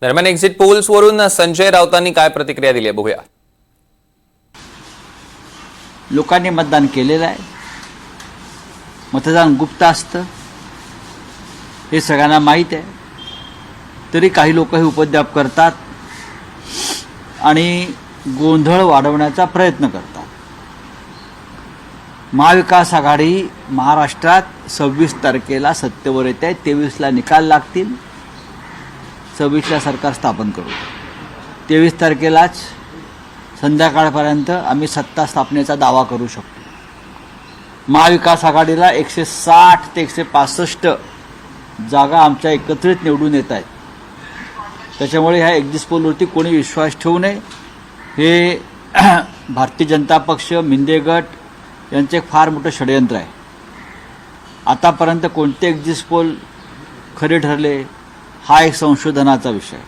दरम्यान एक्झिट पोल्सवरून संजय राऊतांनी काय प्रतिक्रिया दिली आहे बघूया. लोकांनी मतदान केलेलं आहे. मतदान गुप्त असतं हे सगळ्यांना माहीत आहे. तरी काही लोक हे उपद्व्याप करतात आणि गोंधळ वाढवण्याचा प्रयत्न करतात. महाविकास आघाडी महाराष्ट्रात 26 तारखेला सत्तेवर येते आहे. 23ला निकाल लागतील. 26ला सरकार स्थापन करू. 23 तारखेलाच संध्याकाळपर्यंत आम्ही सत्ता स्थापनेचा दावा करू शकतो. महाविकास आघाडीला 160 ते 165 जागा आमच्या एकत्रित निवडून येत आहेत. त्याच्यामुळे ह्या एक्झिट पोलवरती कोणी विश्वास ठेवू नये. हे भारतीय जनता पक्ष, मिंदे गट यांचे एक फार मोठं षडयंत्र आहे. आतापर्यंत कोणते एक्झिट पोल खरे ठरले हा एक संशोधनाचा विषय आहे.